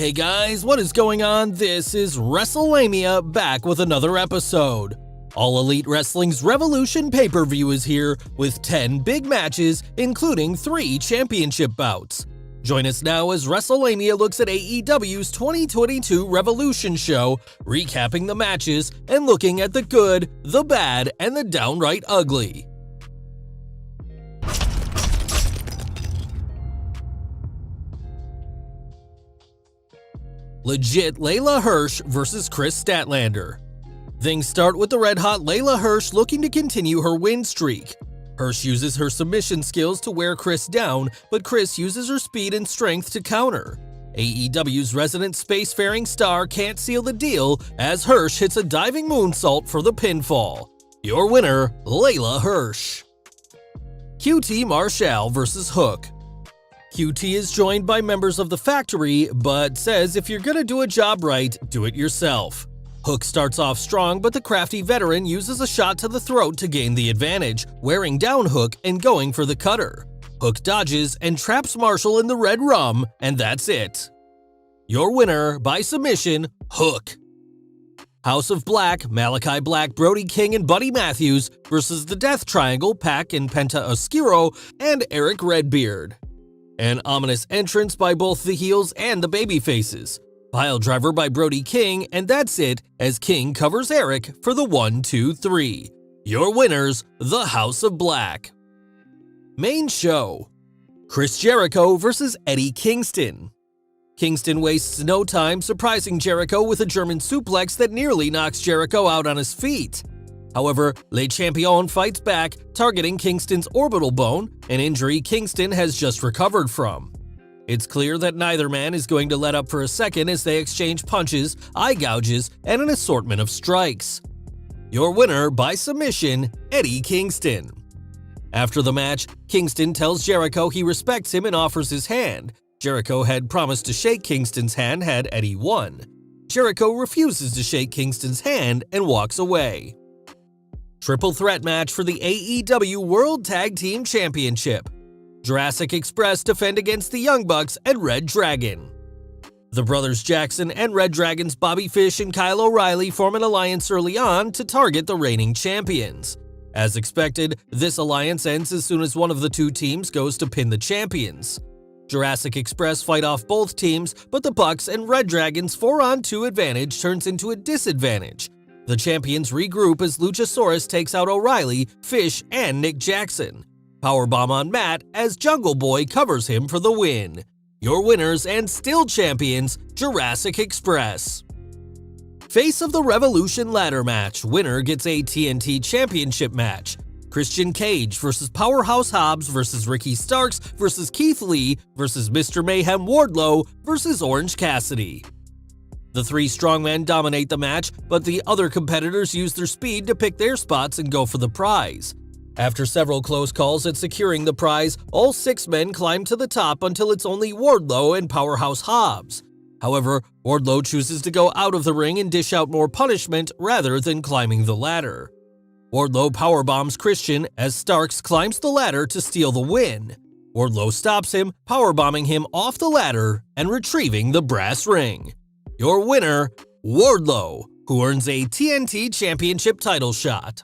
Hey guys, what is going on? This is Wrestlelamia back with another episode. All Elite Wrestling's Revolution pay-per-view is here with 10 big matches, including 3 championship bouts. Join us now as Wrestlelamia looks at AEW's 2022 Revolution show, recapping the matches and looking at the good, the bad, and the downright ugly. Legit LAYLA HIRSCH vs. KRIS Statlander. Things start with the red-hot LAYLA HIRSCH looking to continue her win streak. HIRSCH uses her submission skills to wear KRIS down, but KRIS uses her speed and strength to counter. AEW's resident spacefaring star can't seal the deal as HIRSCH hits a diving moonsault for the pinfall. Your winner, LAYLA HIRSCH. QT Marshall vs. Hook. QT is joined by members of the factory, but says if you're gonna do a job right, do it yourself. Hook starts off strong, but the crafty veteran uses a shot to the throat to gain the advantage, wearing down Hook and going for the cutter. Hook dodges and traps Marshall in the red rum, and that's it. Your winner, by submission, Hook. House of Black, Malachi Black, Brody King, and Buddy Matthews versus the Death Triangle, Pac and Penta Oscuro, and Eric Redbeard. An ominous entrance by both the heels and the babyfaces. Pile driver by Brody King, and that's it as King covers Eric for the 1-2-3. Your winners, the House of Black. Main show: Chris Jericho vs. Eddie Kingston. Kingston wastes no time surprising Jericho with a German suplex that nearly knocks Jericho out on his feet. However, Le Champion fights back, targeting Kingston's orbital bone, an injury Kingston has just recovered from. It's clear that neither man is going to let up for a second as they exchange punches, eye gouges, and an assortment of strikes. Your winner, by submission, Eddie Kingston. After the match, Kingston tells Jericho he respects him and offers his hand. Jericho had promised to shake Kingston's hand had Eddie won. Jericho refuses to shake Kingston's hand and walks away. Triple threat match for the AEW World Tag Team Championship. Jurassic Express defend against the Young Bucks and REDRAGON. The brothers Jackson and REDRAGON's Bobby Fish and Kyle O'Reilly form an alliance early on to target the reigning champions. As expected, this alliance ends as soon as one of the two teams goes to pin the champions. Jurassic Express fight off both teams, but the Bucks and REDRAGON's 4-on-2 advantage turns into a disadvantage. The champions regroup as Luchasaurus takes out O'Reilly, Fish, and Nick Jackson. Powerbomb on Matt as Jungle Boy covers him for the win. Your winners and still champions, Jurassic Express. Face of the Revolution ladder match. Winner gets a TNT Championship match. Christian Cage vs. Powerhouse Hobbs vs. Ricky Starks vs. Keith Lee vs. Mr. Mayhem Wardlow vs. Orange Cassidy. The 3 strongmen dominate the match, but the other competitors use their speed to pick their spots and go for the prize. After several close calls at securing the prize, all 6 men climb to the top until it's only Wardlow and Powerhouse Hobbs. However, Wardlow chooses to go out of the ring and dish out more punishment rather than climbing the ladder. Wardlow powerbombs Christian as Starks climbs the ladder to steal the win. Wardlow stops him, powerbombing him off the ladder and retrieving the brass ring. Your winner, Wardlow, who earns a TNT Championship title shot.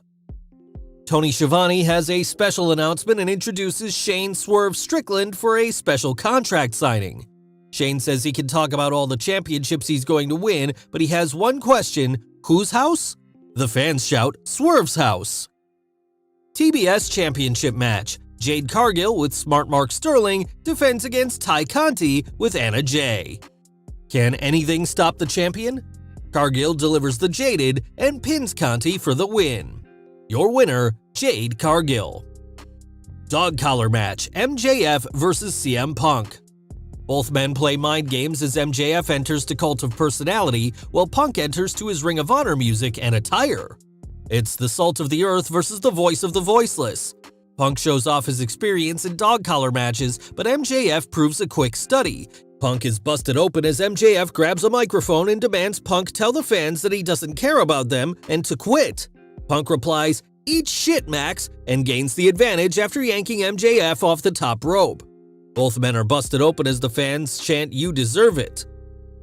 Tony Schiavone has a special announcement and introduces Shane Swerve Strickland for a special contract signing. Shane says he can talk about all the championships he's going to win, but he has one question: whose house? The fans shout, Swerve's house. TBS Championship match. Jade Cargill with Smart Mark Sterling defends against Ty Conti with Anna Jay. Can anything stop the champion? Cargill delivers the Jaded and pins Conti for the win. Your winner, Jade Cargill. Dog collar match. MJF vs. CM Punk. Both men play mind games as MJF enters to Cult of Personality, while Punk enters to his Ring of Honor music and attire. It's the Salt of the Earth versus the Voice of the Voiceless. Punk shows off his experience in dog collar matches, but MJF proves a quick study. Punk is busted open as MJF grabs a microphone and demands Punk tell the fans that he doesn't care about them and to quit. Punk replies, "Eat shit, Max," and gains the advantage after yanking MJF off the top rope. Both men are busted open as the fans chant, "You deserve it."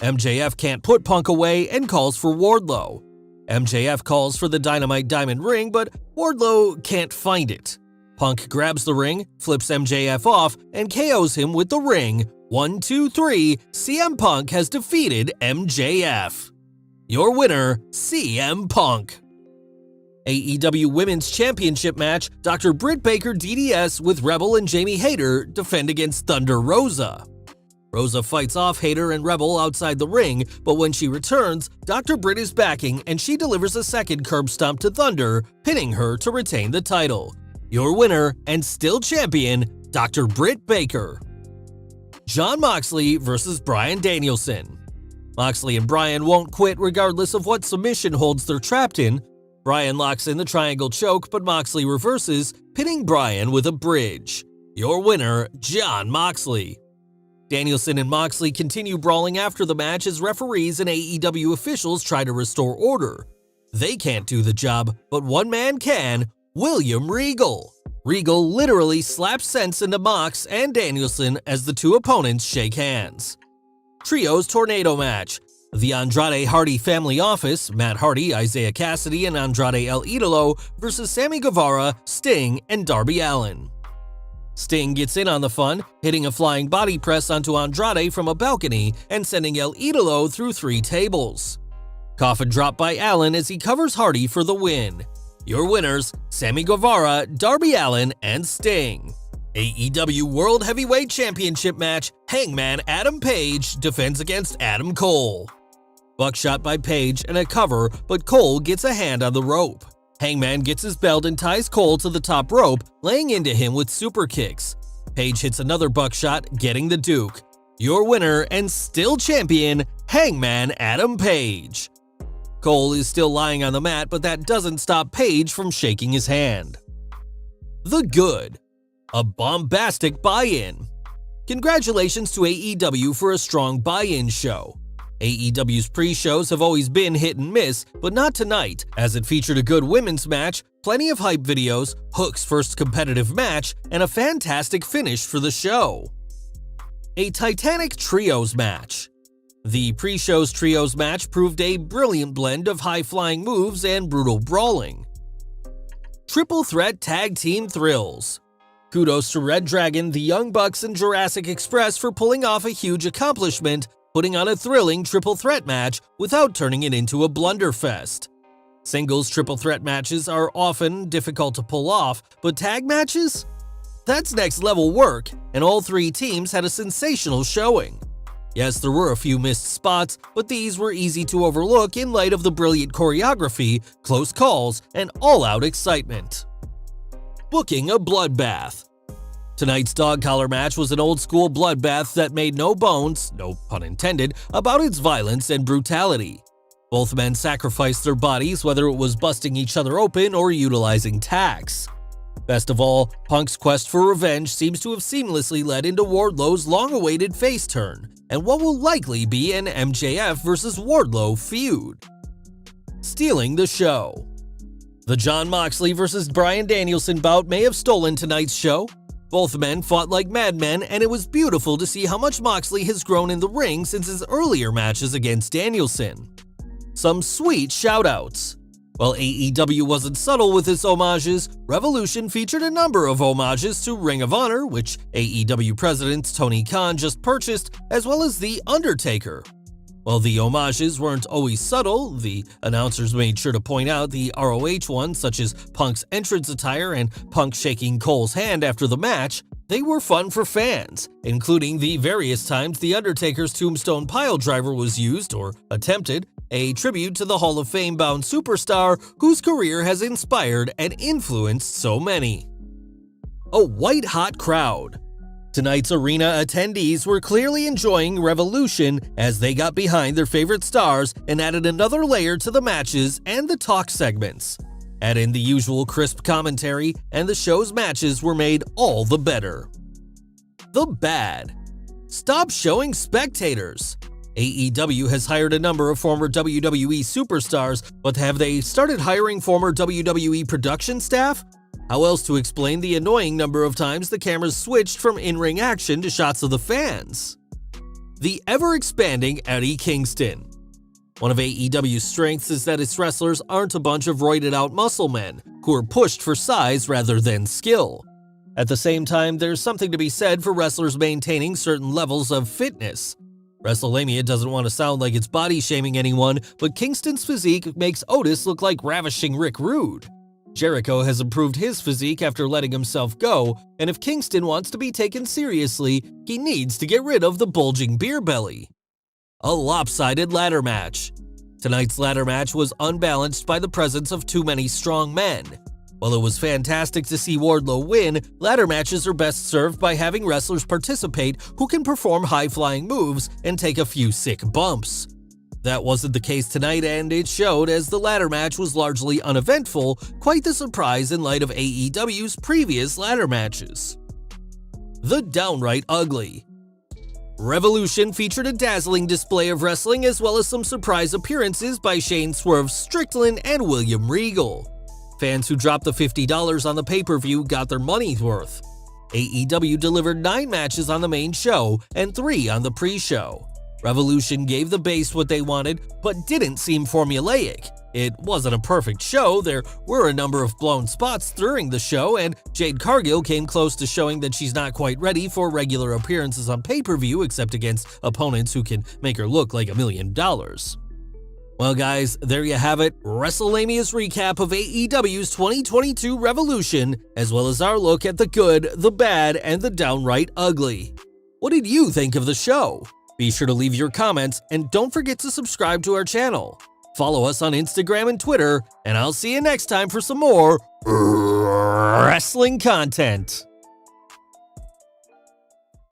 MJF can't put Punk away and calls for Wardlow. MJF calls for the Dynamite Diamond ring, but Wardlow can't find it. Punk grabs the ring, flips MJF off, and KOs him with the ring. 1, 2, 3, CM Punk has defeated MJF. Your winner, CM Punk. AEW Women's Championship match, Dr. Britt Baker DDS with Rebel and Jamie Hayter defend against Thunder Rosa. Rosa fights off Hayter and Rebel outside the ring, but when she returns, Dr. Britt is backing and she delivers a second curb stomp to Thunder, pinning her to retain the title. Your winner and still champion, Dr. Britt Baker. Jon Moxley vs. Bryan Danielson. Moxley and Bryan won't quit regardless of what submission holds they're trapped in. Bryan locks in the triangle choke, but Moxley reverses, pinning Bryan with a bridge. Your winner, Jon Moxley. Danielson and Moxley continue brawling after the match as referees and AEW officials try to restore order. They can't do the job, but one man can, William Regal. Regal literally slaps sense into Mox and Danielson as the two opponents shake hands. Trios Tornado match. The Andrade Hardy family office, Matt Hardy, Isaiah Cassidy, and Andrade El Idolo versus Sammy Guevara, Sting, and Darby Allin. Sting gets in on the fun, hitting a flying body press onto Andrade from a balcony and sending El Idolo through 3 tables. Coffin drop by Allin as he covers Hardy for the win. Your winners, Sammy Guevara, Darby Allin, and Sting. AEW World Heavyweight Championship match, Hangman Adam Page defends against Adam Cole. Buckshot by Page and a cover, but Cole gets a hand on the rope. Hangman gets his belt and ties Cole to the top rope, laying into him with super kicks. Page hits another buckshot, getting the Duke. Your winner and still champion, Hangman Adam Page. Cole is still lying on the mat, but that doesn't stop Page from shaking his hand. The Good. A bombastic buy-in. Congratulations to AEW for a strong buy-in show. AEW's pre-shows have always been hit and miss, but not tonight, as it featured a good women's match, plenty of hype videos, Hook's first competitive match, and a fantastic finish for the show. A Titanic Trios match. The pre-show's Trios match proved a brilliant blend of high-flying moves and brutal brawling. Triple Threat Tag Team Thrills. Kudos to Red Dragon, the Young Bucks, and Jurassic Express for pulling off a huge accomplishment, putting on a thrilling triple threat match without turning it into a blunderfest. Singles triple threat matches are often difficult to pull off, but tag matches? That's next level work, and all 3 teams had a sensational showing. Yes, there were a few missed spots, but these were easy to overlook in light of the brilliant choreography, close calls, and all-out excitement. Booking a bloodbath. Tonight's dog collar match was an old-school bloodbath that made no bones, no pun intended, about its violence and brutality. Both men sacrificed their bodies, whether it was busting each other open or utilizing tacks. Best of all, Punk's quest for revenge seems to have seamlessly led into Wardlow's long-awaited face turn, and what will likely be an MJF vs. Wardlow feud. Stealing the show. The Jon Moxley vs. Bryan Danielson bout may have stolen tonight's show. Both men fought like madmen, and it was beautiful to see how much Moxley has grown in the ring since his earlier matches against Danielson. Some sweet shoutouts. While AEW wasn't subtle with its homages, Revolution featured a number of homages to Ring of Honor, which AEW president Tony Khan just purchased, as well as The Undertaker. While the homages weren't always subtle, the announcers made sure to point out the ROH ones, such as Punk's entrance attire and Punk shaking Cole's hand after the match. They were fun for fans, including the various times The Undertaker's Tombstone Piledriver was used or attempted, a tribute to the Hall of Fame-bound superstar whose career has inspired and influenced so many. A white-hot crowd. Tonight's arena attendees were clearly enjoying Revolution as they got behind their favorite stars and added another layer to the matches and the talk segments. Add in the usual crisp commentary, and the show's matches were made all the better. The Bad. Stop showing spectators. AEW has hired a number of former WWE superstars, but have they started hiring former WWE production staff? How else to explain the annoying number of times the cameras switched from in-ring action to shots of the fans? the ever-expanding Eddie Kingston. One of AEW's strengths is that its wrestlers aren't a bunch of roided-out muscle men who are pushed for size rather than skill. At the same time, there's something to be said for wrestlers maintaining certain levels of fitness. Wrestlelamia doesn't want to sound like it's body-shaming anyone, but Kingston's physique makes Otis look like ravishing Rick Rude. Jericho has improved his physique after letting himself go, and if Kingston wants to be taken seriously, he needs to get rid of the bulging beer belly. A lopsided ladder match. Tonight's ladder match was unbalanced by the presence of too many strong men. While it was fantastic to see Wardlow win, ladder matches are best served by having wrestlers participate who can perform high-flying moves and take a few sick bumps. That wasn't the case tonight, and it showed as the ladder match was largely uneventful, quite the surprise in light of AEW's previous ladder matches. The Downright Ugly. Revolution featured a dazzling display of wrestling as well as some surprise appearances by Shane Swerve Strickland and William Regal. Fans who dropped the $50 on the pay-per-view got their money's worth. AEW delivered 9 matches on the main show and 3 on the pre-show. Revolution gave the base what they wanted, but didn't seem formulaic. It wasn't a perfect show, there were a number of blown spots during the show, and Jade Cargill came close to showing that she's not quite ready for regular appearances on pay-per-view except against opponents who can make her look like $1 million. Well guys, there you have it, Wrestlemania's recap of AEW's 2022 Revolution, as well as our look at the good, the bad, and the downright ugly. What did you think of the show? Be sure to leave your comments and don't forget to subscribe to our channel. Follow us on Instagram and Twitter, and I'll see you next time for some more wrestling content.